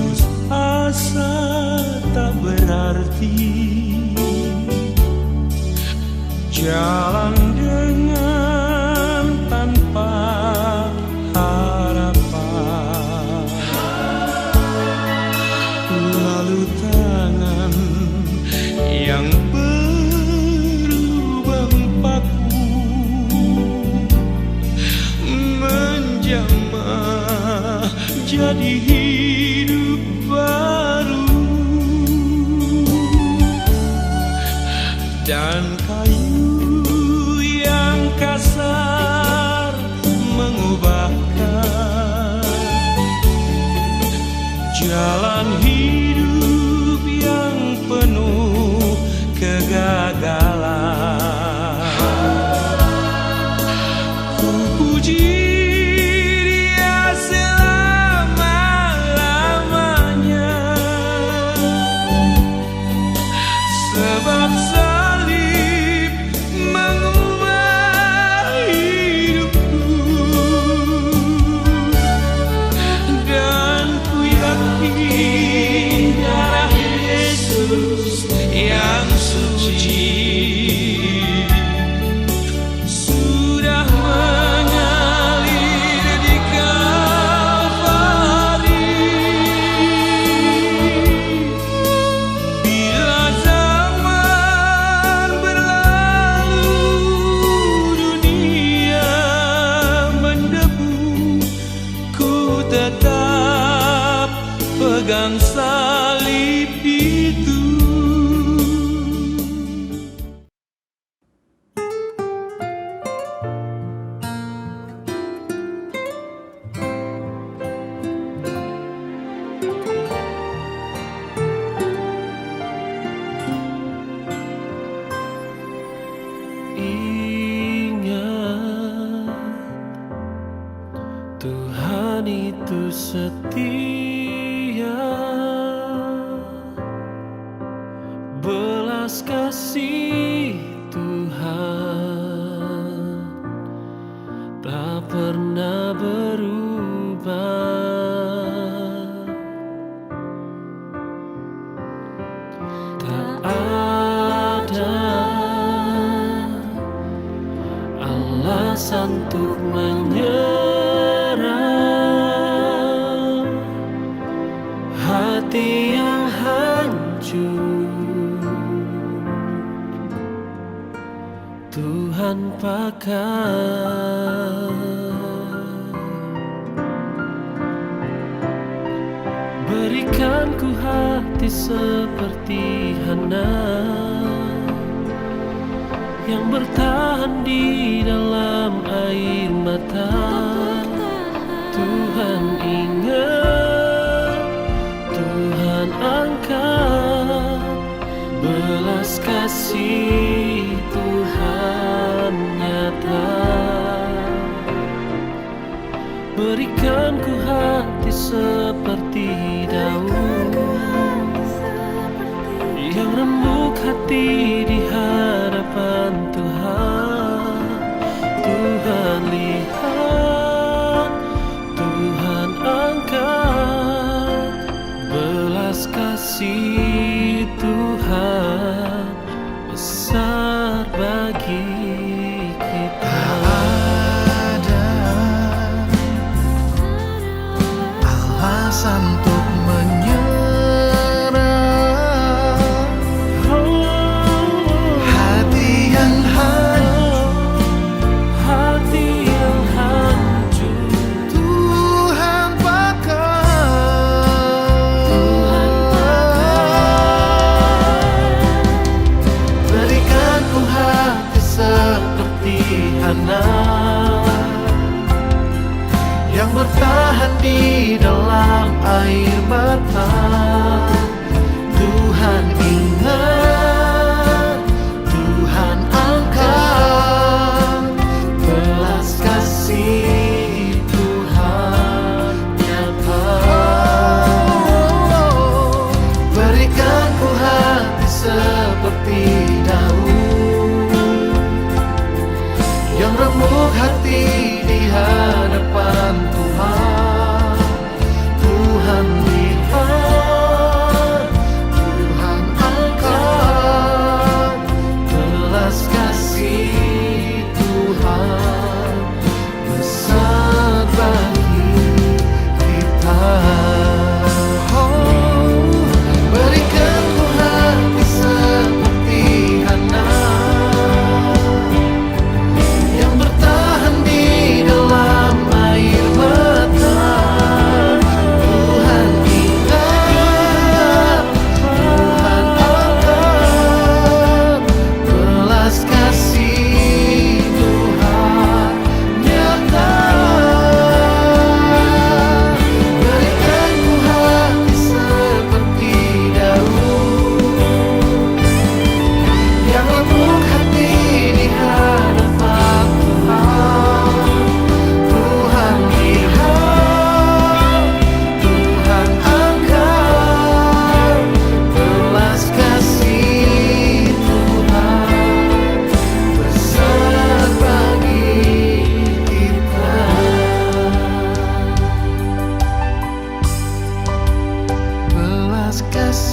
putus asa tak berarti, jalan dengan tanpa harapan, lalu tangan yang berlubang paku menjamah jadi hidup baru, dan kayu yang kasar mengubahkan jalan hidup yang penuh kegagalan. Ku puji Dia selama-lamanya, sebab salib mengubah hidupku, dan ku yakin darah Yesus yang suci sudah mengalir di Kalvari. Bila zaman berlalu, dunia mendebu, ku tetap pegang salib itu. Ingat, Tuhan itu setia, belas kasih Tuhan tak pernah berubah. Tak ada alasan untuk menyerah, hati yang hancur Tuhan pakai. Berikan ku hati seperti Hana, yang bertahan di dalam air mata. Tuhan ingat, Tuhan angkat, belas kasih Tuhan nyata. Berikan ku hati seperti Daud, yang remuk hati di hadapan Tuhan. Tuhan lihat, Tuhan angkat, belas kasih Tuhan besar bagi kita. Alasan untuk menyerah, hati yang hancur, Tuhan pakai. Berikan ku hati seperti Hana, yang bertahan di dalam air mata. Tuhan ingat, Tuhan angkat, belas kasih Tuhan nyata. Berikan ku hati seperti Daud, yang remuk hati di hadapan Tuhan. Tuhan lihat,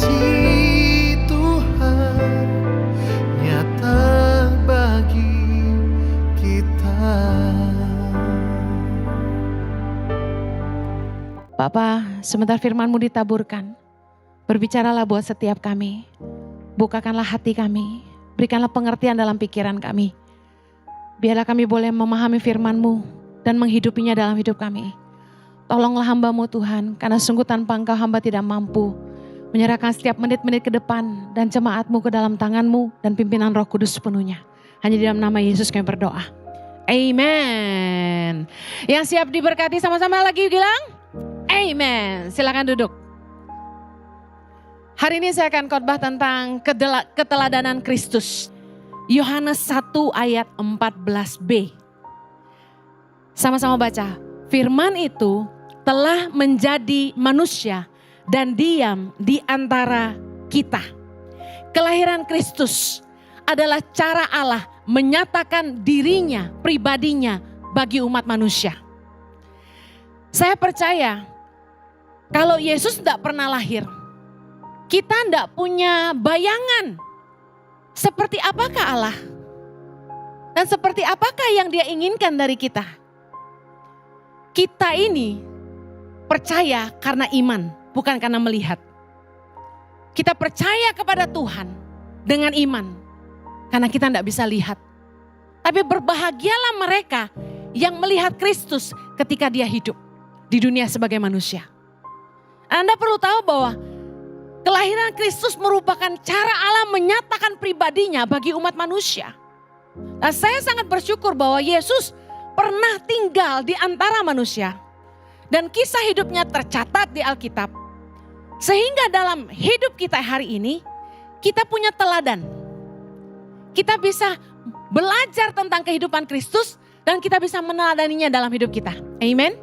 kasih Tuhan nyata bagi kita. Bapa, sebentar firman-Mu ditaburkan. Berbicaralah buat setiap kami. Bukakanlah hati kami. Berikanlah pengertian dalam pikiran kami. Biarlah kami boleh memahami firman-Mu dan menghidupinya dalam hidup kami. Tolonglah hamba-Mu Tuhan, karena sungguh tanpa Engkau hamba tidak mampu. Menyerahkan setiap menit-menit ke depan dan jemaat-Mu ke dalam tangan-Mu dan pimpinan Roh Kudus sepenuhnya. Hanya di dalam nama Yesus kami berdoa. Amen. Yang siap diberkati sama-sama lagi bilang amen. Silakan duduk. Hari ini saya akan khotbah tentang keteladanan Kristus. Yohanes 1 ayat 14b. Sama-sama baca. Firman itu telah menjadi manusia dan diam di antara kita. Kelahiran Kristus adalah cara Allah menyatakan dirinya, pribadinya bagi umat manusia. Saya percaya kalau Yesus tidak pernah lahir, kita tidak punya bayangan seperti apakah Allah dan seperti apakah yang Dia inginkan dari kita. Kita ini percaya karena iman, bukan karena melihat. Kita percaya kepada Tuhan dengan iman, karena kita tidak bisa lihat. Tapi berbahagialah mereka yang melihat Kristus ketika Dia hidup di dunia sebagai manusia. Anda perlu tahu bahwa kelahiran Kristus merupakan cara Allah menyatakan pribadinya bagi umat manusia. Nah, saya sangat bersyukur bahwa Yesus pernah tinggal di antara manusia. Dan kisah hidupnya tercatat di Alkitab. Sehingga dalam hidup kita hari ini, kita punya teladan. Kita bisa belajar tentang kehidupan Kristus dan kita bisa meneladaninya dalam hidup kita. Amen.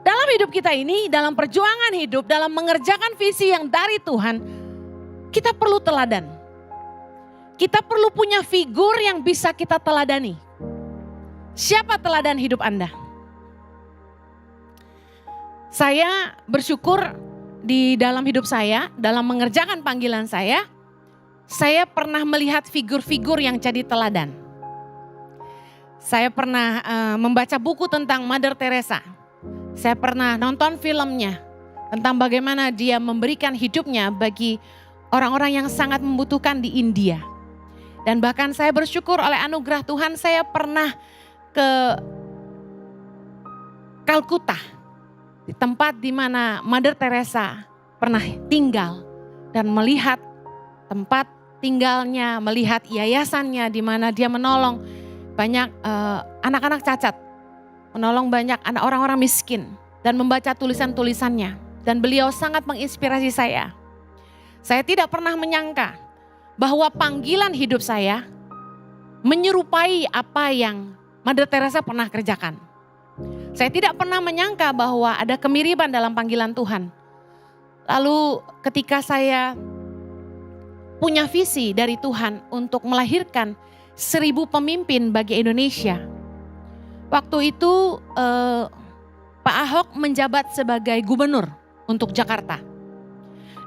Dalam hidup kita ini, dalam perjuangan hidup, dalam mengerjakan visi yang dari Tuhan, kita perlu teladan. Kita perlu punya figur yang bisa kita teladani. Siapa teladan hidup Anda? Saya bersyukur di dalam hidup saya, dalam mengerjakan panggilan saya pernah melihat figur-figur yang jadi teladan. Saya pernah membaca buku tentang Mother Teresa. Saya pernah nonton filmnya tentang bagaimana dia memberikan hidupnya bagi orang-orang yang sangat membutuhkan di India. Dan bahkan saya bersyukur oleh anugerah Tuhan saya pernah ke Kalkuta, di tempat di mana Mother Teresa pernah tinggal dan melihat tempat tinggalnya, melihat yayasannya di mana dia menolong banyak anak-anak cacat, menolong banyak anak orang-orang miskin dan membaca tulisan-tulisannya. Dan beliau sangat menginspirasi saya. Saya tidak pernah menyangka bahwa panggilan hidup saya menyerupai apa yang Mother Teresa pernah kerjakan. Saya tidak pernah menyangka bahwa ada kemiripan dalam panggilan Tuhan. Lalu ketika saya punya visi dari Tuhan untuk melahirkan 1000 pemimpin bagi Indonesia. Waktu itu Pak Ahok menjabat sebagai gubernur untuk Jakarta.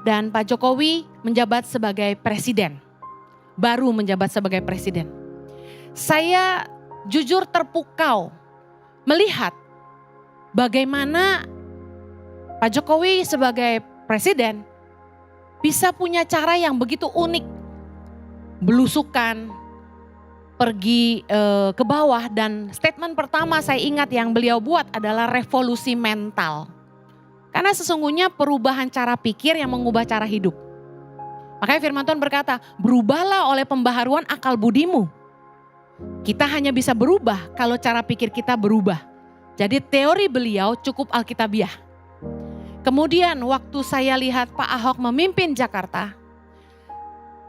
Dan Pak Jokowi menjabat sebagai presiden. Baru menjabat sebagai presiden. Saya jujur terpukau melihat bagaimana Pak Jokowi sebagai presiden bisa punya cara yang begitu unik. Belusukan, pergi ke bawah, dan statement pertama saya ingat yang beliau buat adalah revolusi mental. Karena sesungguhnya perubahan cara pikir yang mengubah cara hidup. Makanya firman Tuhan berkata, berubahlah oleh pembaharuan akal budimu. Kita hanya bisa berubah kalau cara pikir kita berubah. Jadi teori beliau cukup alkitabiah. Kemudian waktu saya lihat Pak Ahok memimpin Jakarta,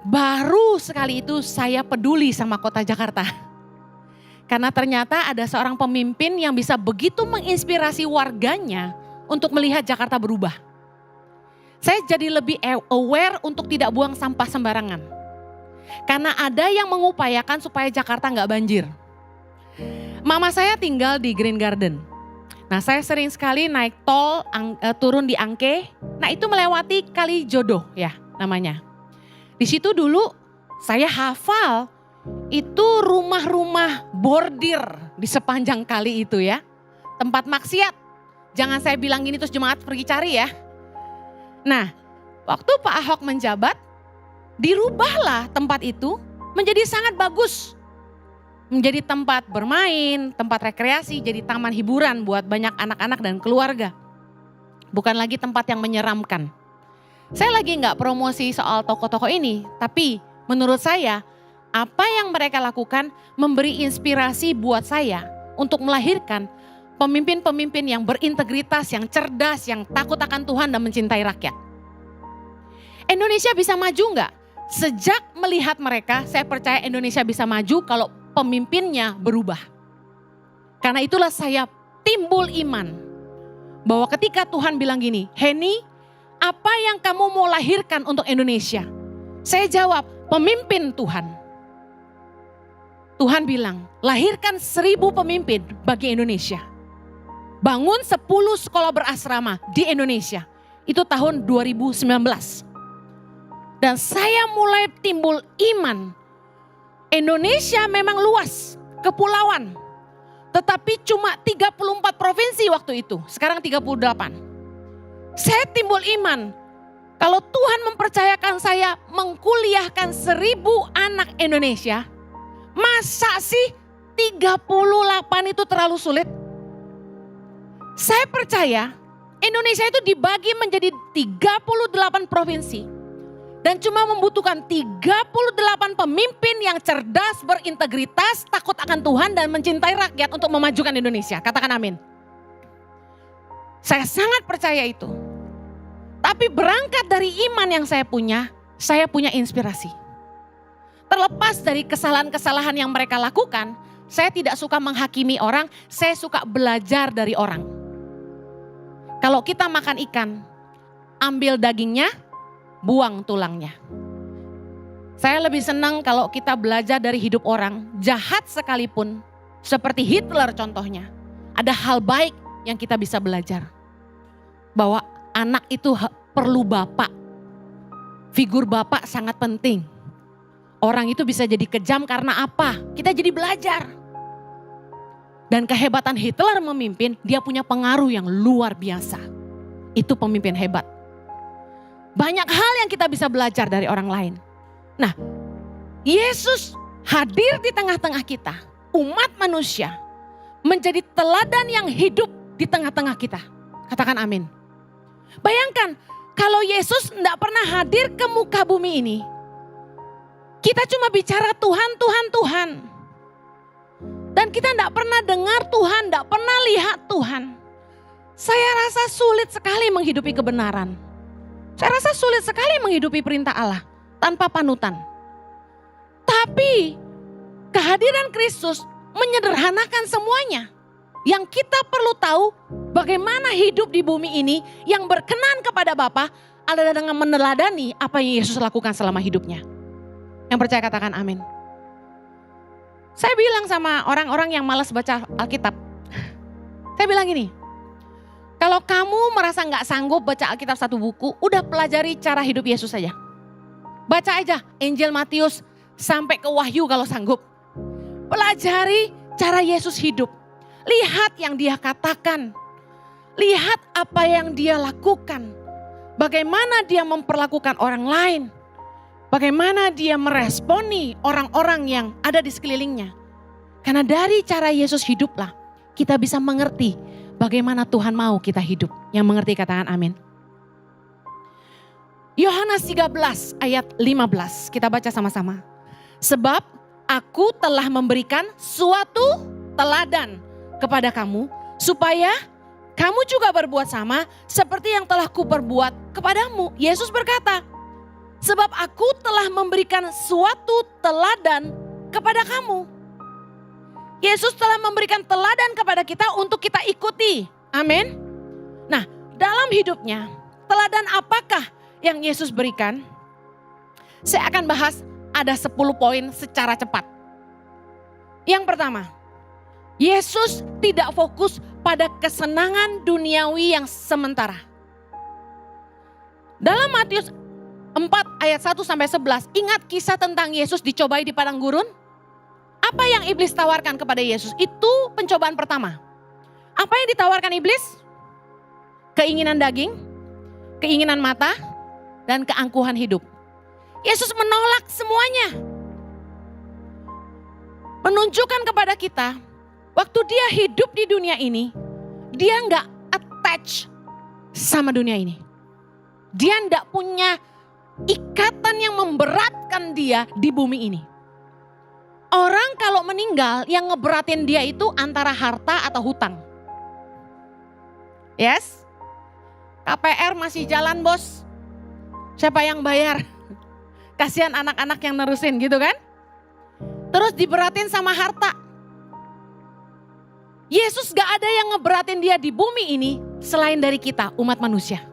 baru sekali itu saya peduli sama kota Jakarta. Karena ternyata ada seorang pemimpin yang bisa begitu menginspirasi warganya untuk melihat Jakarta berubah. Saya jadi lebih aware untuk tidak buang sampah sembarangan. Karena ada yang mengupayakan supaya Jakarta nggak banjir. Mama saya tinggal di Green Garden. Nah, saya sering sekali naik tol, turun di Angke. Nah, itu melewati Kali Jodoh ya namanya. Di situ dulu saya hafal itu rumah-rumah bordir di sepanjang kali itu ya. Tempat maksiat. Jangan saya bilang gini terus jemaat pergi cari ya. Nah, waktu Pak Ahok menjabat, dirubahlah tempat itu menjadi sangat bagus. Menjadi tempat bermain, tempat rekreasi, jadi taman hiburan buat banyak anak-anak dan keluarga. Bukan lagi tempat yang menyeramkan. Saya lagi nggak promosi soal tokoh-tokoh ini, tapi menurut saya apa yang mereka lakukan memberi inspirasi buat saya untuk melahirkan pemimpin-pemimpin yang berintegritas, yang cerdas, yang takut akan Tuhan dan mencintai rakyat. Indonesia bisa maju nggak? Sejak melihat mereka, saya percaya Indonesia bisa maju kalau pemimpinnya berubah. Karena itulah saya timbul iman. Bahwa ketika Tuhan bilang gini, Heni, apa yang kamu mau lahirkan untuk Indonesia? Saya jawab, pemimpin Tuhan. Tuhan bilang, lahirkan 1000 pemimpin bagi Indonesia. Bangun 10 sekolah berasrama di Indonesia. Itu tahun 2019. Dan saya mulai timbul iman. Indonesia memang luas, kepulauan. Tetapi cuma 34 provinsi waktu itu, sekarang 38. Saya timbul iman, kalau Tuhan mempercayakan saya mengkuliahkan 1000 anak Indonesia, masa sih 38 itu terlalu sulit? Saya percaya Indonesia itu dibagi menjadi 38 provinsi. Dan cuma membutuhkan 38 pemimpin yang cerdas, berintegritas, takut akan Tuhan dan mencintai rakyat untuk memajukan Indonesia. Katakan amin. Saya sangat percaya itu. Tapi berangkat dari iman yang saya punya inspirasi. Terlepas dari kesalahan-kesalahan yang mereka lakukan, saya tidak suka menghakimi orang, saya suka belajar dari orang. Kalau kita makan ikan, ambil dagingnya, buang tulangnya. Saya lebih senang kalau kita belajar dari hidup orang, jahat sekalipun, seperti Hitler contohnya. Ada hal baik yang kita bisa belajar. Bahwa anak itu perlu bapak. Figur bapak sangat penting. Orang itu bisa jadi kejam karena apa? Kita jadi belajar. Dan kehebatan Hitler memimpin, dia punya pengaruh yang luar biasa. Itu pemimpin hebat. Banyak hal yang kita bisa belajar dari orang lain. Nah, Yesus hadir di tengah-tengah kita, umat manusia, menjadi teladan yang hidup di tengah-tengah kita. Katakan amin. Bayangkan, kalau Yesus tidak pernah hadir ke muka bumi ini, kita cuma bicara Tuhan, Tuhan, Tuhan. Dan kita tidak pernah dengar Tuhan, tidak pernah lihat Tuhan. Saya rasa sulit sekali menghidupi kebenaran. Saya rasa sulit sekali menghidupi perintah Allah tanpa panutan. Tapi kehadiran Kristus menyederhanakan semuanya. Yang kita perlu tahu bagaimana hidup di bumi ini yang berkenan kepada Bapa adalah dengan meneladani apa yang Yesus lakukan selama hidupnya. Yang percaya katakan amin. Saya bilang sama orang-orang yang malas baca Alkitab. Saya bilang gini. Kalau kamu merasa gak sanggup baca Alkitab satu buku, udah pelajari cara hidup Yesus saja. Baca aja Injil Matius sampai ke Wahyu kalau sanggup. Pelajari cara Yesus hidup. Lihat yang dia katakan. Lihat apa yang dia lakukan. Bagaimana dia memperlakukan orang lain. Bagaimana dia meresponi orang-orang yang ada di sekelilingnya. Karena dari cara Yesus hiduplah kita bisa mengerti bagaimana Tuhan mau kita hidup. Yang mengerti katakan amin. Yohanes 13 ayat 15. Kita baca sama-sama. Sebab aku telah memberikan suatu teladan kepada kamu. Supaya kamu juga berbuat sama seperti yang telah kuperbuat kepadamu. Yesus berkata, sebab aku telah memberikan suatu teladan kepada kamu. Yesus telah memberikan teladan kepada kita untuk kita ikuti. Amin. Nah, dalam hidupnya, teladan apakah yang Yesus berikan? Saya akan bahas ada 10 poin secara cepat. Yang pertama, Yesus tidak fokus pada kesenangan duniawi yang sementara. Dalam Matius 4 ayat 1 sampai 11, ingat kisah tentang Yesus dicobai di padang gurun? Apa yang iblis tawarkan kepada Yesus? Itu pencobaan pertama. Apa yang ditawarkan iblis? Keinginan daging, keinginan mata, dan keangkuhan hidup. Yesus menolak semuanya. Menunjukkan kepada kita, waktu dia hidup di dunia ini, dia nggak attach sama dunia ini. Dia nggak punya ikatan yang memberatkan dia di bumi ini. Orang kalau meninggal yang ngeberatin dia itu antara harta atau hutang. Yes? KPR masih jalan bos. Siapa yang bayar? Kasihan anak-anak yang nerusin gitu kan? Terus diberatin sama harta. Yesus gak ada yang ngeberatin dia di bumi ini selain dari kita, umat manusia.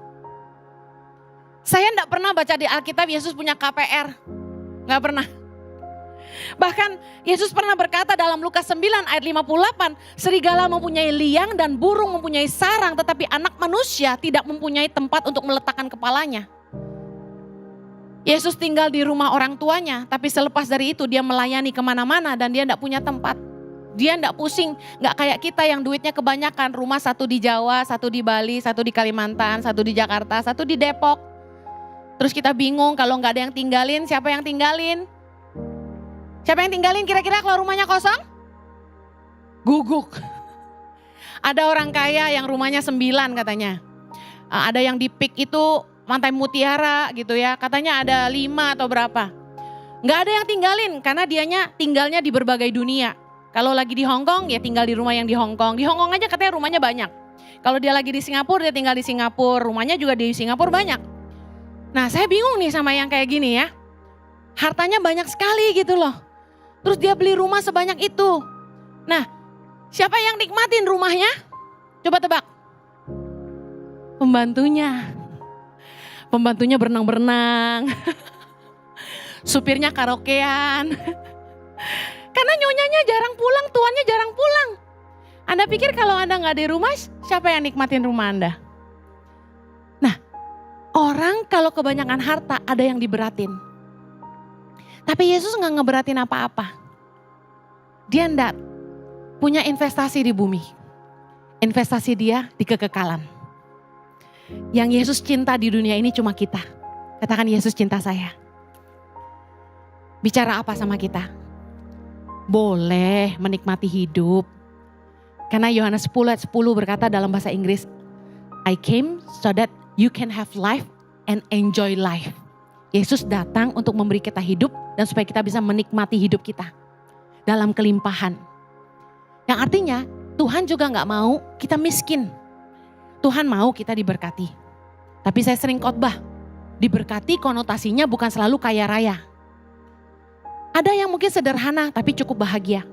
Saya gak pernah baca di Alkitab Yesus punya KPR. Gak pernah. Bahkan Yesus pernah berkata dalam Lukas 9 ayat 58, serigala mempunyai liang dan burung mempunyai sarang, tetapi anak manusia tidak mempunyai tempat untuk meletakkan kepalanya. Yesus tinggal di rumah orang tuanya, tapi selepas dari itu dia melayani kemana-mana dan dia tidak punya tempat. Dia tidak pusing, gak kayak kita yang duitnya kebanyakan. Rumah satu di Jawa, satu di Bali, satu di Kalimantan, satu di Jakarta, satu di Depok. Terus kita bingung kalau gak ada yang tinggalin, siapa yang tinggalin? Siapa yang tinggalin kira-kira kalau rumahnya kosong? Guguk. Ada orang kaya yang rumahnya 9 katanya. Ada yang di Pik itu Pantai Mutiara gitu ya, katanya ada 5 atau berapa. Gak ada yang tinggalin karena dianya tinggalnya di berbagai dunia. Kalau lagi di Hong Kong ya tinggal di rumah yang di Hong Kong. Di Hong Kong aja katanya rumahnya banyak. Kalau dia lagi di Singapura dia tinggal di Singapura, rumahnya juga di Singapura banyak. Nah saya bingung nih sama yang kayak gini ya. Hartanya banyak sekali gitu loh. Terus dia beli rumah sebanyak itu. Nah siapa yang nikmatin rumahnya? Coba tebak. Pembantunya. Pembantunya berenang-berenang. Supirnya karaokean. Karena nyonyanya jarang pulang, tuannya jarang pulang. Anda pikir kalau Anda gak di rumah, siapa yang nikmatin rumah Anda? Nah, orang kalau kebanyakan harta ada yang diberatin. Tapi Yesus gak ngeberatin apa-apa. Dia enggak punya investasi di bumi. Investasi dia di kekekalan. Yang Yesus cinta di dunia ini cuma kita. Katakan Yesus cinta saya. Bicara apa sama kita? Boleh menikmati hidup. Karena Yohanes 10 ayat 10 berkata dalam bahasa Inggris, I came so that you can have life and enjoy life. Yesus datang untuk memberi kita hidup dan supaya kita bisa menikmati hidup kita dalam kelimpahan. Yang artinya Tuhan juga gak mau kita miskin. Tuhan mau kita diberkati. Tapi saya sering khotbah, diberkati konotasinya bukan selalu kaya raya. Ada yang mungkin sederhana tapi cukup bahagia.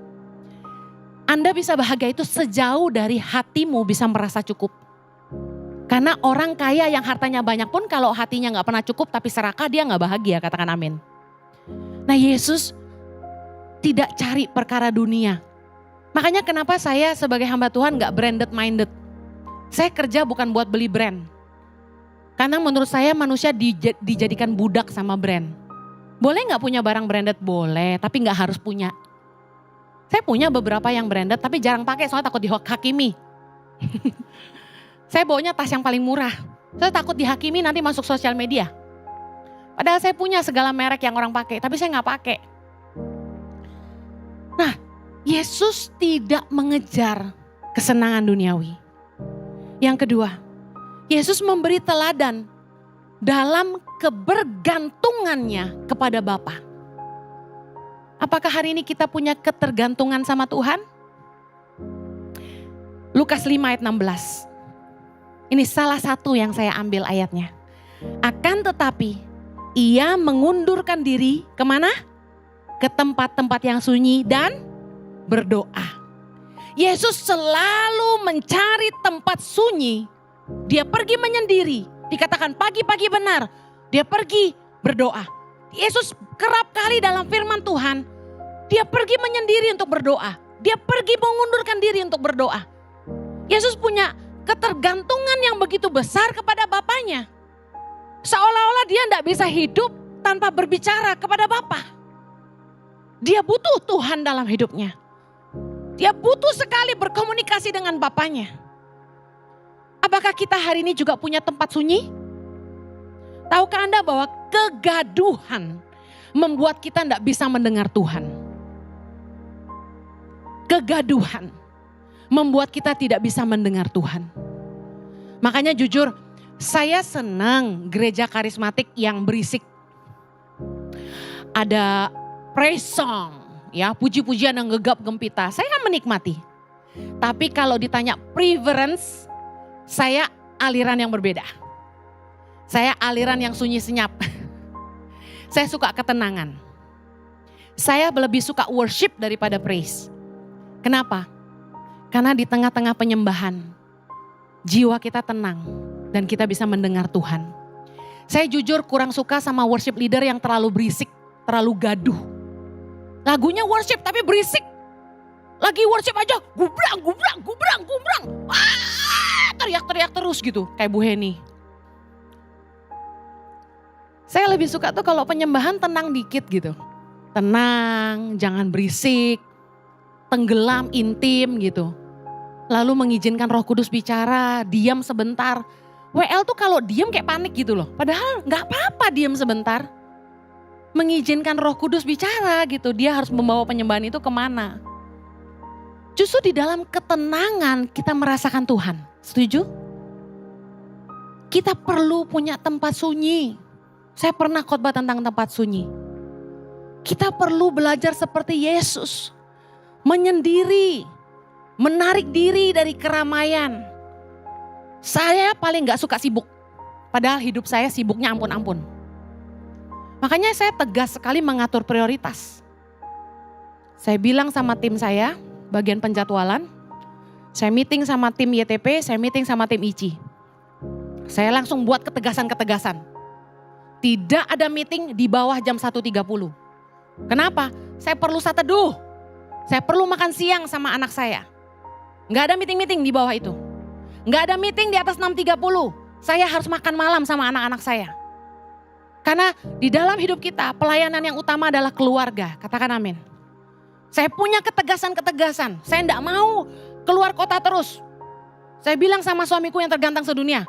Anda bisa bahagia itu sejauh dari hatimu bisa merasa cukup. Karena orang kaya yang hartanya banyak pun kalau hatinya gak pernah cukup tapi serakah dia gak bahagia, katakan amin. Nah Yesus tidak cari perkara dunia. Makanya kenapa saya sebagai hamba Tuhan gak branded minded. Saya kerja bukan buat beli brand. Karena menurut saya manusia dijadikan budak sama brand. Boleh gak punya barang branded? Boleh, tapi gak harus punya. Saya punya beberapa yang branded tapi jarang pakai soalnya takut dihakimi. Saya bawanya tas yang paling murah. Saya takut dihakimi nanti masuk sosial media. Padahal saya punya segala merek yang orang pakai tapi saya gak pakai. Nah, Yesus tidak mengejar kesenangan duniawi. Yang kedua, Yesus memberi teladan dalam kebergantungannya kepada Bapa. Apakah hari ini kita punya ketergantungan sama Tuhan? Lukas 5 ayat 16. Ini salah satu yang saya ambil ayatnya. Akan tetapi ia mengundurkan diri kemana? Ke tempat-tempat yang sunyi dan berdoa. Yesus selalu mencari tempat sunyi. Dia pergi menyendiri. Dikatakan pagi-pagi benar. Dia pergi berdoa. Yesus kerap kali dalam firman Tuhan. Dia pergi menyendiri untuk berdoa. Dia pergi mengundurkan diri untuk berdoa. Yesus punya ketergantungan yang begitu besar kepada Bapaknya. Seolah-olah dia tidak bisa hidup tanpa berbicara kepada Bapa. Dia butuh Tuhan dalam hidupnya. Dia butuh sekali berkomunikasi dengan Bapaknya. Apakah kita hari ini juga punya tempat sunyi? Tahukah Anda bahwa kegaduhan membuat kita tidak bisa mendengar Tuhan? Kegaduhan membuat kita tidak bisa mendengar Tuhan. Makanya jujur, saya senang gereja karismatik yang berisik. Ada praise song, ya, puji-pujian yang gegap gempita. Saya kan menikmati. Tapi kalau ditanya preference, saya aliran yang berbeda. Saya aliran yang sunyi senyap. Saya suka ketenangan. Saya lebih suka worship daripada praise. Kenapa? Karena di tengah-tengah penyembahan, jiwa kita tenang dan kita bisa mendengar Tuhan. Saya jujur kurang suka sama worship leader yang terlalu berisik, terlalu gaduh. Lagunya worship tapi berisik. Lagi worship aja gubrang, gubrang, gubrang, gubrang. Teriak-teriak terus gitu kayak Bu Heni. Saya lebih suka tuh kalau penyembahan tenang dikit gitu. Tenang, jangan berisik, tenggelam, intim gitu. Lalu mengizinkan Roh Kudus bicara, diam sebentar. WL tuh kalau diam kayak panik gitu loh. Padahal gak apa-apa diam sebentar. Mengizinkan Roh Kudus bicara gitu. Dia harus membawa penyembahan itu kemana. Justru di dalam ketenangan kita merasakan Tuhan. Setuju? Kita perlu punya tempat sunyi. Saya pernah khotbah tentang tempat sunyi. Kita perlu belajar seperti Yesus. Menyendiri. Menarik diri dari keramaian. Saya paling gak suka sibuk. Padahal hidup saya sibuknya ampun-ampun. Makanya saya tegas sekali mengatur prioritas. Saya bilang sama tim saya, bagian penjadwalan. Saya meeting sama tim YTP, saya meeting sama tim ICI. Saya langsung buat ketegasan-ketegasan. Tidak ada meeting di bawah jam 1.30. Kenapa? Saya perlu saat teduh. Saya perlu makan siang sama anak saya. Gak ada meeting-meeting di bawah itu. Gak ada meeting di atas 6.30. Saya harus makan malam sama anak-anak saya. Karena di dalam hidup kita pelayanan yang utama adalah keluarga. Katakan amin. Saya punya ketegasan-ketegasan. Saya gak mau keluar kota terus. Saya bilang sama suamiku yang tergantang sedunia.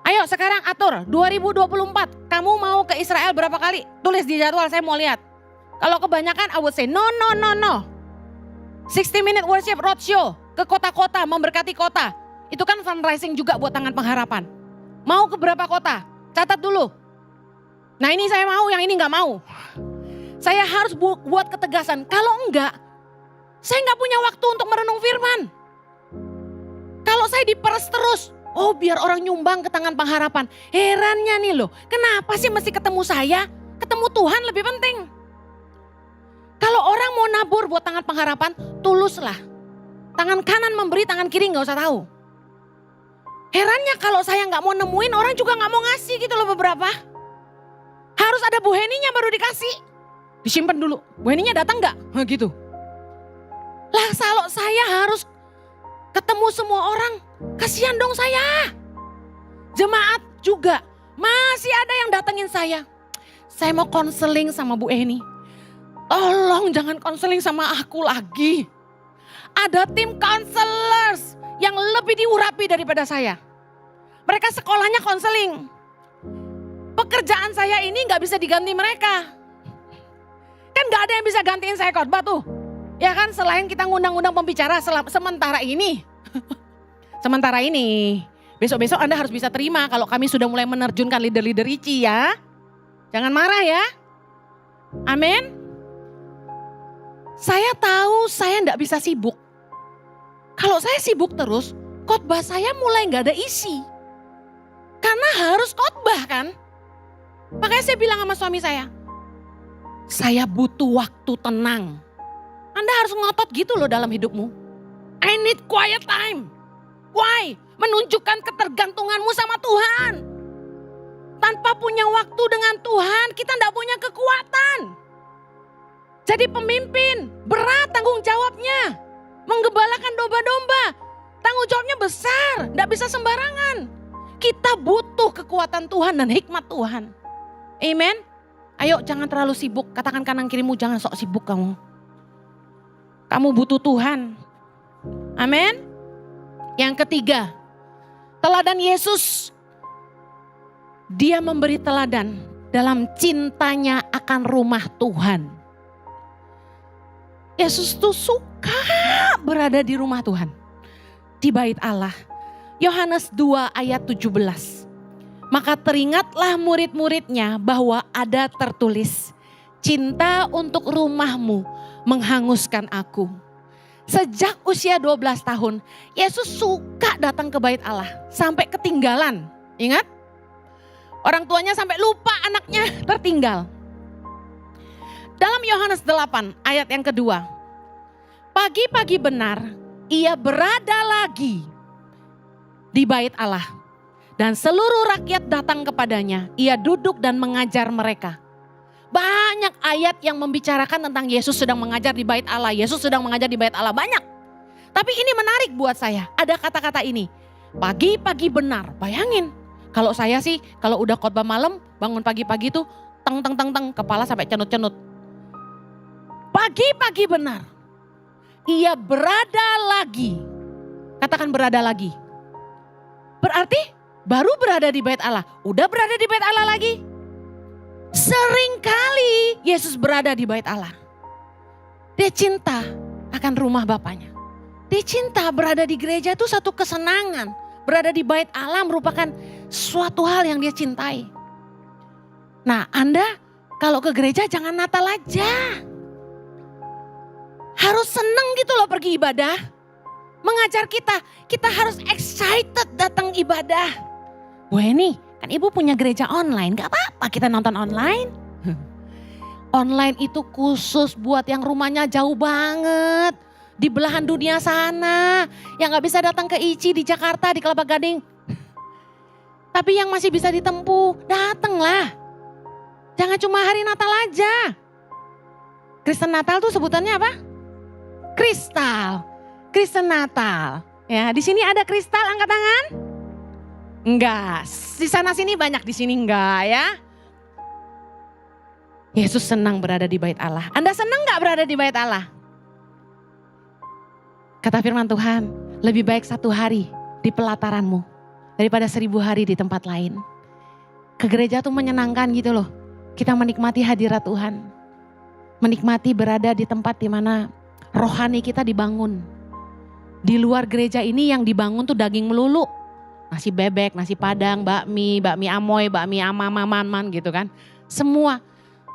Ayo sekarang atur 2024. Kamu mau ke Israel berapa kali? Tulis di jadwal, saya mau lihat. Kalau kebanyakan I would say no. 60-minute worship roadshow. Ke kota-kota, memberkati kota. Itu kan fundraising juga buat Tangan Pengharapan. Mau ke berapa kota? Catat dulu. Nah ini saya mau, yang ini gak mau. Saya harus buat ketegasan. Kalau enggak, saya gak punya waktu untuk merenung firman. Kalau saya diperes terus, oh biar orang nyumbang ke Tangan Pengharapan. Herannya nih loh, kenapa sih mesti ketemu saya? Ketemu Tuhan lebih penting. Kalau orang mau nabur buat Tangan Pengharapan, tuluslah. Tangan kanan memberi, tangan kiri gak usah tahu. Herannya kalau saya gak mau nemuin, orang juga gak mau ngasih gitu loh beberapa. Harus ada Bu Heninya baru dikasih. Disimpan dulu, Bu Heninya datang gak? Gitu. Lah kalau saya harus ketemu semua orang, kasihan dong saya. Jemaat juga, masih ada yang datengin saya. Saya mau konseling sama Bu Heni. Tolong jangan konseling sama aku lagi. Ada tim counselors yang lebih diurapi daripada saya. Mereka sekolahnya konseling. Pekerjaan saya ini gak bisa diganti mereka. Kan gak ada yang bisa gantiin saya khotbah tuh. Ya kan, selain kita ngundang-undang pembicara sementara ini. Sementara ini. Besok-besok Anda harus bisa terima kalau kami sudah mulai menerjunkan leader-leader ICI ya. Jangan marah ya. Amin. Saya tahu saya gak bisa sibuk. Kalau saya sibuk terus, khotbah saya mulai gak ada isi. Karena harus khotbah kan. Makanya saya bilang sama suami saya butuh waktu tenang. Anda harus ngotot gitu loh dalam hidupmu. I need quiet time. Why? Menunjukkan ketergantunganmu sama Tuhan. Tanpa punya waktu dengan Tuhan, kita gak punya kekuatan. Jadi pemimpin, berat tanggung jawabnya. menggembalakan domba-domba. Tanggung jawabnya besar, gak bisa sembarangan. Kita butuh kekuatan Tuhan dan hikmat Tuhan. Amen. Ayo jangan terlalu sibuk, katakan kanan kirimu jangan sok sibuk kamu. Kamu butuh Tuhan. Amin. Yang ketiga, teladan Yesus. Dia memberi teladan dalam cintanya akan rumah Tuhan. Yesus tuh suka berada di rumah Tuhan. Di bait Allah. Yohanes 2 ayat 17. Maka teringatlah murid-muridnya bahwa ada tertulis. Cinta untuk rumahmu menghanguskan aku. Sejak usia 12 tahun, Yesus suka datang ke bait Allah. Sampai ketinggalan. Ingat? Orang tuanya sampai lupa anaknya tertinggal. Dalam Yohanes 8 ayat yang kedua. Pagi-pagi benar, ia berada lagi di bait Allah. Dan seluruh rakyat datang kepadanya. Ia duduk dan mengajar mereka. Banyak ayat yang membicarakan tentang Yesus sedang mengajar di bait Allah. Yesus sedang mengajar di bait Allah, banyak. Tapi ini menarik buat saya. Ada kata-kata ini. Pagi-pagi benar. Bayangin. Kalau saya sih, kalau udah khotbah malam, bangun pagi-pagi tuh teng, kepala sampai cenut-cenut. Pagi-pagi benar. Ia berada lagi. Katakan berada lagi. Berarti baru berada di bait Allah. Udah berada di bait Allah lagi. Seringkali Yesus berada di bait Allah. Dia cinta akan rumah Bapaknya. Dia cinta berada di gereja itu satu kesenangan. Berada di bait Allah merupakan suatu hal yang dia cintai. Nah, Anda kalau ke gereja jangan Natal aja. Harus seneng gitu loh pergi ibadah. Mengajar kita harus excited datang ibadah. Wah ini kan ibu punya gereja online, gak apa-apa kita nonton online. Online itu khusus buat yang rumahnya jauh banget. Di belahan dunia sana. Yang gak bisa datang ke ICI di Jakarta, di Kelapa Gading. Tapi yang masih bisa ditempuh, datanglah. Jangan cuma hari Natal aja. Kristen Natal tuh sebutannya apa? Kristal. Kristen Natal. Ya, di sini ada kristal, angkat tangan. Enggak, di sana sini banyak, di sini enggak ya. Yesus senang berada di bait Allah. Anda senang enggak berada di bait Allah? Kata firman Tuhan, lebih baik 1 hari di pelataranmu daripada 1000 hari di tempat lain. Ke gereja tuh menyenangkan gitu loh. Kita menikmati hadirat Tuhan. Menikmati berada di tempat di mana rohani kita dibangun. Di luar gereja ini yang dibangun tuh daging melulu. Nasi bebek, nasi padang, bakmi amoy, bakmi amaman gitu kan. Semua.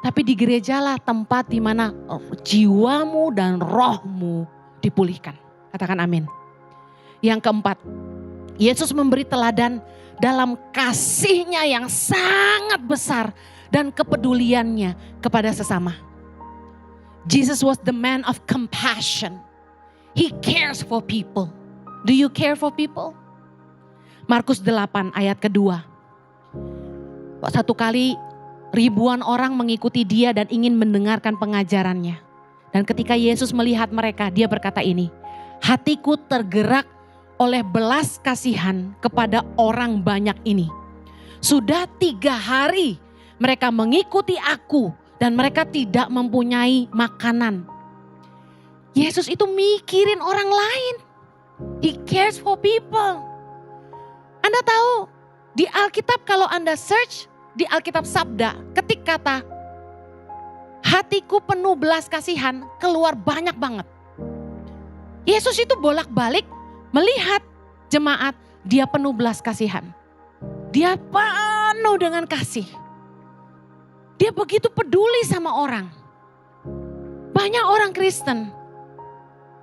Tapi di gerejalah tempat di mana jiwamu dan rohmu dipulihkan. Katakan amin. Yang keempat, Yesus memberi teladan dalam kasihnya yang sangat besar dan kepeduliannya kepada sesama. Jesus was the man of compassion. He cares for people. Do you care for people? Markus 8 ayat kedua. Satu kali ribuan orang mengikuti dia dan ingin mendengarkan pengajarannya. Dan ketika Yesus melihat mereka, dia berkata ini. Hatiku tergerak oleh belas kasihan kepada orang banyak ini. Sudah 3 hari mereka mengikuti aku dan mereka tidak mempunyai makanan. Yesus itu mikirin orang lain. He cares for people. Anda tahu di Alkitab kalau Anda search di Alkitab Sabda, ketik kata hatiku penuh belas kasihan keluar banyak banget. Yesus itu bolak-balik melihat jemaat, dia penuh belas kasihan. Dia penuh dengan kasih. Dia begitu peduli sama orang. Banyak orang Kristen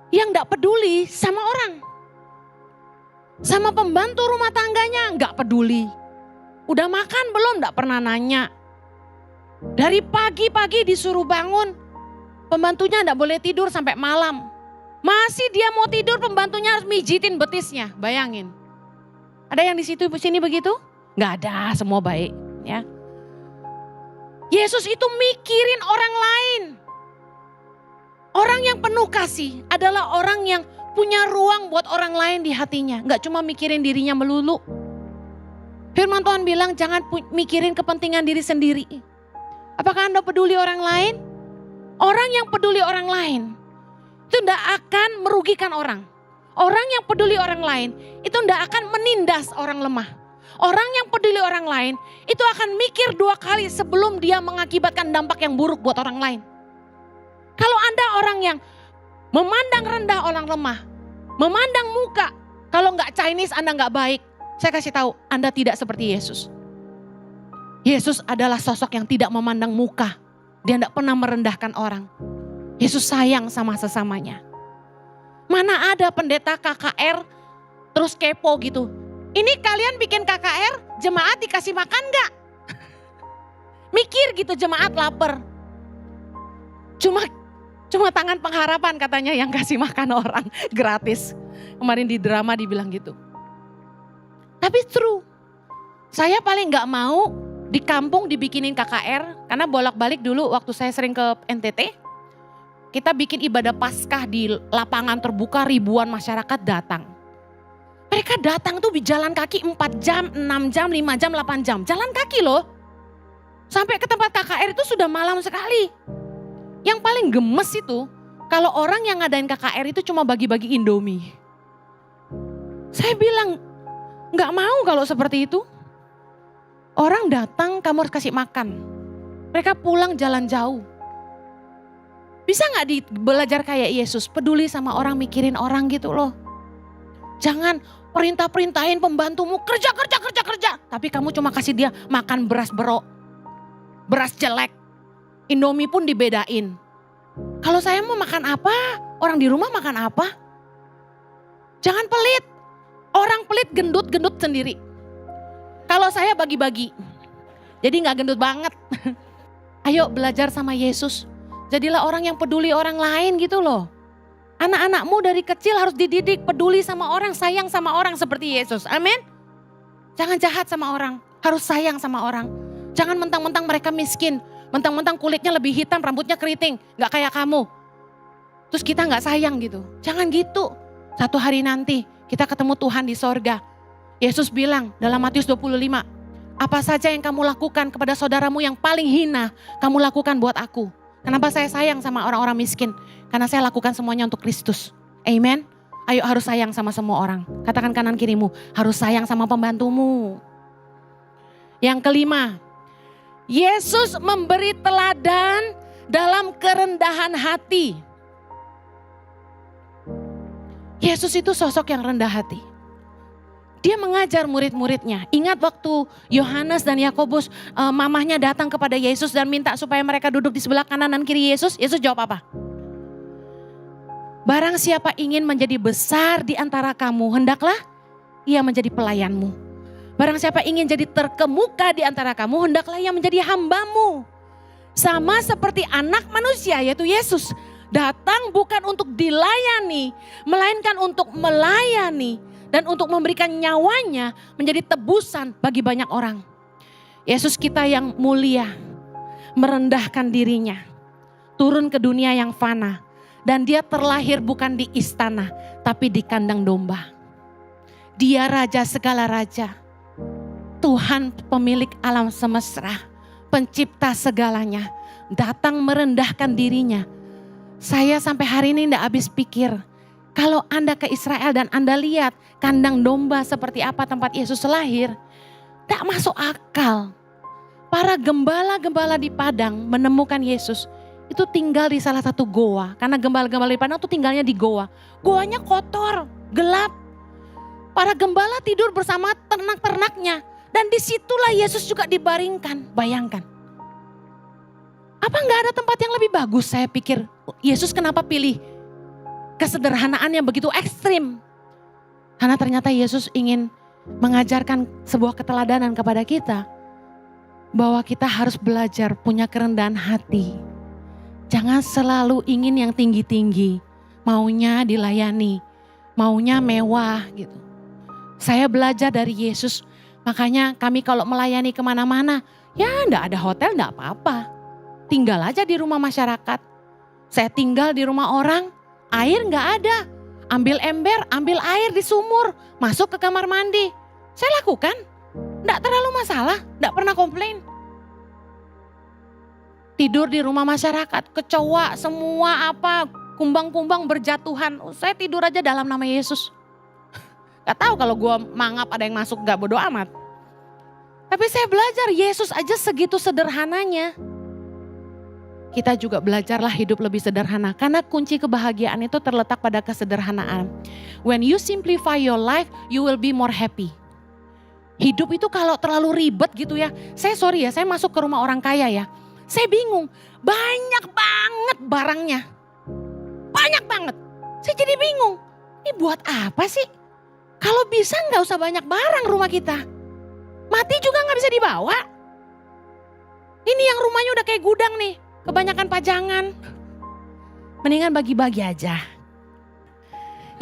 yang gak peduli sama orang. Sama pembantu rumah tangganya gak peduli. Udah makan belum? Gak pernah nanya. Dari pagi-pagi disuruh bangun, pembantunya gak boleh tidur sampai malam. Masih dia mau tidur, pembantunya harus mijitin betisnya. Bayangin. Ada yang di sini begitu? Gak ada, semua baik. Ya. Yesus itu mikirin orang lain. Orang yang penuh kasih adalah orang yang punya ruang buat orang lain di hatinya. Gak cuma mikirin dirinya melulu. Firman Tuhan bilang jangan mikirin kepentingan diri sendiri. Apakah Anda peduli orang lain? Orang yang peduli orang lain itu tidak akan merugikan orang. Orang yang peduli orang lain itu tidak akan menindas orang lemah. Orang yang peduli orang lain itu akan mikir 2 kali sebelum dia mengakibatkan dampak yang buruk buat orang lain. Kalau Anda orang yang memandang rendah orang lemah, memandang muka, kalau nggak Chinese Anda nggak baik. Saya kasih tahu, Anda tidak seperti Yesus. Yesus adalah sosok yang tidak memandang muka. Dia tidak pernah merendahkan orang. Yesus sayang sama sesamanya. Mana ada pendeta KKR terus kepo gitu. Ini kalian bikin KKR, jemaat dikasih makan gak? Mikir gitu, jemaat lapar. Cuma tangan pengharapan katanya yang kasih makan orang gratis. Kemarin di drama dibilang gitu. Tapi true, saya paling gak mau di kampung dibikinin KKR. Karena bolak-balik dulu waktu saya sering ke NTT. Kita bikin ibadah Paskah di lapangan terbuka, ribuan masyarakat datang. Mereka datang tuh jalan kaki 4 jam, 6 jam, 5 jam, 8 jam. Jalan kaki loh. Sampai ke tempat KKR itu sudah malam sekali. Yang paling gemes itu, kalau orang yang ngadain KKR itu cuma bagi-bagi Indomie. Saya bilang, gak mau kalau seperti itu. Orang datang kamu harus kasih makan. Mereka pulang jalan jauh. Bisa gak belajar kayak Yesus, peduli sama orang, mikirin orang gitu loh. Jangan perintah-perintahin pembantumu kerja. Tapi kamu cuma kasih dia makan beras berok, beras jelek. Indomie pun dibedain. Kalau saya mau makan apa, orang di rumah makan apa. Jangan pelit. Orang pelit gendut sendiri. Kalau saya bagi-bagi, jadi gak gendut banget. Ayo belajar sama Yesus. Jadilah orang yang peduli orang lain gitu loh. Anak-anakmu dari kecil harus dididik peduli sama orang, sayang sama orang seperti Yesus. Amin. Jangan jahat sama orang, harus sayang sama orang. Jangan mentang-mentang mereka miskin, mentang-mentang kulitnya lebih hitam, rambutnya keriting, gak kayak kamu. Terus kita gak sayang gitu. Jangan gitu. Satu hari nanti kita ketemu Tuhan di sorga. Yesus bilang dalam Matius 25, apa saja yang kamu lakukan kepada saudaramu yang paling hina, kamu lakukan buat aku. Kenapa saya sayang sama orang-orang miskin? Karena saya lakukan semuanya untuk Kristus. Amen. Ayo harus sayang sama semua orang. Katakan kanan kirimu, harus sayang sama pembantumu. Yang kelima, Yesus memberi teladan dalam kerendahan hati. Yesus itu sosok yang rendah hati. Dia mengajar murid-muridnya. Ingat waktu Yohanes dan Yakobus mamahnya datang kepada Yesus dan minta supaya mereka duduk di sebelah kanan dan kiri Yesus. Yesus jawab apa? Barang siapa ingin menjadi besar di antara kamu, hendaklah ia menjadi pelayanmu. Barang siapa ingin jadi terkemuka di antara kamu, hendaklah ia menjadi hambamu. Sama seperti anak manusia yaitu Yesus. Datang bukan untuk dilayani, melainkan untuk melayani. Dan untuk memberikan nyawanya menjadi tebusan bagi banyak orang. Yesus kita yang mulia, merendahkan dirinya. Turun ke dunia yang fana. Dan dia terlahir bukan di istana, tapi di kandang domba. Dia raja segala raja. Tuhan pemilik alam semesta, pencipta segalanya. Datang merendahkan dirinya. Saya sampai hari ini tidak habis pikir. Kalau Anda ke Israel dan Anda lihat kandang domba seperti apa tempat Yesus lahir, tak masuk akal. Para gembala-gembala di padang menemukan Yesus itu tinggal di salah satu goa. Karena gembala-gembala di padang itu tinggalnya di goa. Goanya kotor, gelap. Para gembala tidur bersama ternak-ternaknya. Dan disitulah Yesus juga dibaringkan, bayangkan. Apa nggak ada tempat yang lebih bagus? Saya pikir Yesus kenapa pilih kesederhanaan yang begitu ekstrim. Karena ternyata Yesus ingin mengajarkan sebuah keteladanan kepada kita. Bahwa kita harus belajar punya kerendahan hati. Jangan selalu ingin yang tinggi-tinggi. Maunya dilayani. Maunya mewah gitu. Saya belajar dari Yesus. Makanya kami kalau melayani kemana-mana. Ya enggak ada hotel enggak apa-apa. Tinggal aja di rumah masyarakat. Saya tinggal di rumah orang. Air nggak ada, ambil ember, ambil air di sumur, masuk ke kamar mandi. Saya lakukan, enggak terlalu masalah, enggak pernah komplain. Tidur di rumah masyarakat, kecoa semua apa, kumbang-kumbang berjatuhan. Saya tidur aja dalam nama Yesus. Gak tahu kalau gue mangap ada yang masuk, gak bodo amat. Tapi saya belajar Yesus aja segitu sederhananya. Kita juga belajarlah hidup lebih sederhana. Karena kunci kebahagiaan itu terletak pada kesederhanaan. When you simplify your life, you will be more happy. Hidup itu kalau terlalu ribet gitu ya. Saya sorry ya, saya masuk ke rumah orang kaya ya. Saya bingung, banyak banget barangnya. Banyak banget. Saya jadi bingung, ini buat apa sih? Kalau bisa gak usah banyak barang rumah kita. Mati juga gak bisa dibawa. Ini yang rumahnya udah kayak gudang nih. Kebanyakan pajangan. Mendingan bagi-bagi aja.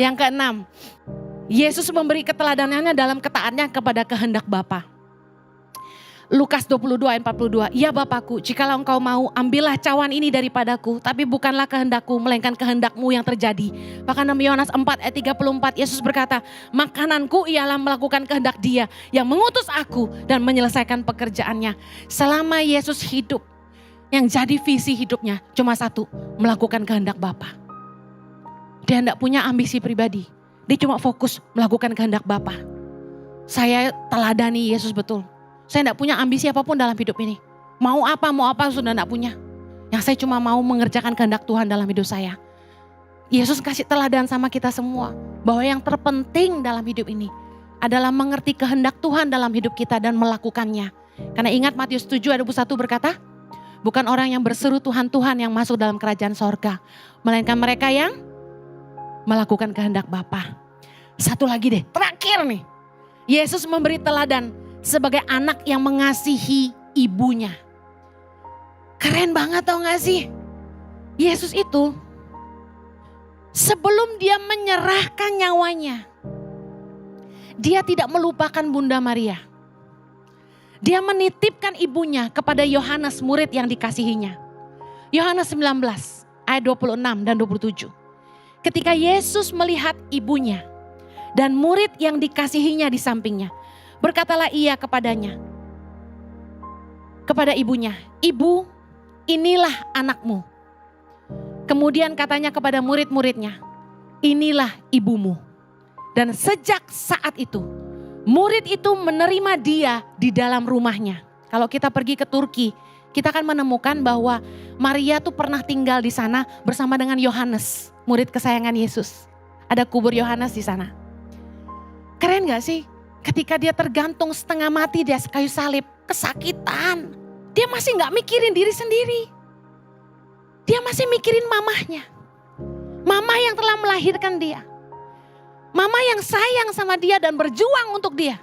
Yang keenam, Yesus memberi keteladanannya dalam ketaatannya kepada kehendak Bapa. Lukas 22 ayat 42. Ya Bapakku, jikalau engkau mau, ambillah cawan ini daripadaku. Tapi bukanlah kehendakku, melainkan kehendakmu yang terjadi. Bahkan dalam Yohanes 4 ayat 34, Yesus berkata, makananku ialah melakukan kehendak Dia yang mengutus aku dan menyelesaikan pekerjaannya. Selama Yesus hidup, yang jadi visi hidupnya cuma satu, melakukan kehendak Bapa. Dia tidak punya ambisi pribadi. Dia cuma fokus melakukan kehendak Bapa. Saya teladani Yesus betul. Saya tidak punya ambisi apapun dalam hidup ini. Mau apa sudah tidak punya. Yang saya cuma mau mengerjakan kehendak Tuhan dalam hidup saya. Yesus kasih teladan sama kita semua. Bahwa yang terpenting dalam hidup ini adalah mengerti kehendak Tuhan dalam hidup kita dan melakukannya. Karena ingat Matius 7 ayat 21 berkata, bukan orang yang berseru Tuhan Tuhan yang masuk dalam kerajaan sorga. Melainkan mereka yang melakukan kehendak Bapa. Satu lagi deh, terakhir nih. Yesus memberi teladan sebagai anak yang mengasihi ibunya. Keren banget tau gak sih? Yesus itu sebelum dia menyerahkan nyawanya, dia tidak melupakan Bunda Maria. Dia menitipkan ibunya kepada Yohanes murid yang dikasihinya. Yohanes 19 ayat 26 dan 27. Ketika Yesus melihat ibunya dan murid yang dikasihinya di sampingnya, berkatalah ia kepadanya, kepada ibunya, ibu, inilah anakmu. Kemudian katanya kepada murid-muridnya, inilah ibumu. Dan sejak saat itu, murid itu menerima dia di dalam rumahnya. Kalau kita pergi ke Turki, kita akan menemukan bahwa Maria tuh pernah tinggal di sana bersama dengan Yohanes, murid kesayangan Yesus. Ada kubur Yohanes di sana. Keren gak sih? Ketika dia tergantung setengah mati di kayu salib, kesakitan. Dia masih gak mikirin diri sendiri. Dia masih mikirin mamahnya. Mama yang telah melahirkan dia. Mama yang sayang sama dia dan berjuang untuk dia.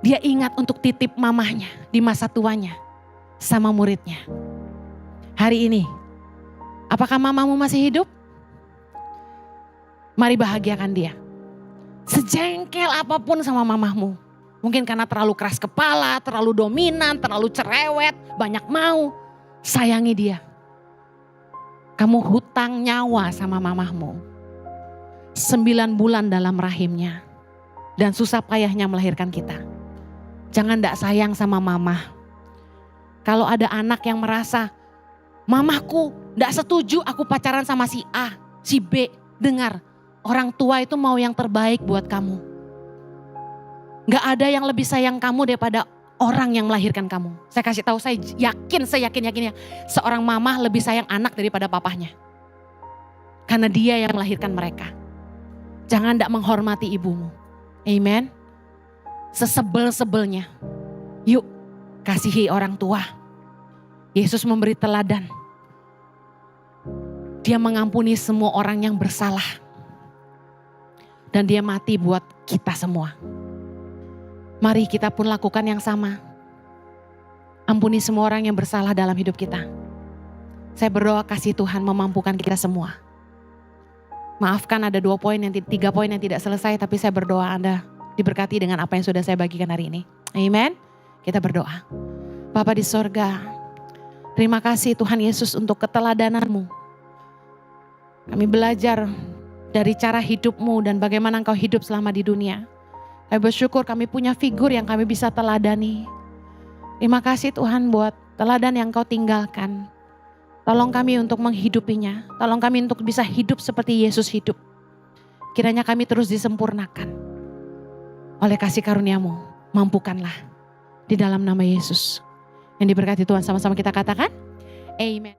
Dia ingat untuk titip mamahnya di masa tuanya sama muridnya. Hari ini, apakah mamamu masih hidup? Mari bahagiakan dia. Sejengkel apapun sama mamahmu. Mungkin karena terlalu keras kepala, terlalu dominan, terlalu cerewet, banyak mau. Sayangi dia. Kamu hutang nyawa sama mamahmu. 9 bulan dalam rahimnya. Dan susah payahnya melahirkan kita. Jangan ndak sayang sama mamah. Kalau ada anak yang merasa, mamahku ndak setuju aku pacaran sama si A, si B. Dengar. Orang tua itu mau yang terbaik buat kamu. Gak ada yang lebih sayang kamu daripada orang yang melahirkan kamu. Saya kasih tahu, saya yakin-yakinnya. Seorang mama lebih sayang anak daripada papahnya. Karena dia yang melahirkan mereka. Jangan gak menghormati ibumu. Amen. Sesebel-sebelnya. Yuk kasihi orang tua. Yesus memberi teladan. Dia mengampuni semua orang yang bersalah. Dan dia mati buat kita semua. Mari kita pun lakukan yang sama. Ampuni semua orang yang bersalah dalam hidup kita. Saya berdoa kasih Tuhan memampukan kita semua. Maafkan ada 3 poin yang tidak selesai, tapi saya berdoa Anda diberkati dengan apa yang sudah saya bagikan hari ini. Amen. Kita berdoa. Bapa di sorga, terima kasih Tuhan Yesus untuk keteladananmu. Kami belajar dari cara hidupmu dan bagaimana engkau hidup selama di dunia. Kami bersyukur kami punya figur yang kami bisa teladani. Terima kasih Tuhan buat teladan yang Kau tinggalkan. Tolong kami untuk menghidupinya. Tolong kami untuk bisa hidup seperti Yesus hidup. Kiranya kami terus disempurnakan oleh kasih karunia-Mu. Mampukanlah di dalam nama Yesus. Yang diberkati Tuhan, sama-sama kita katakan, Amen.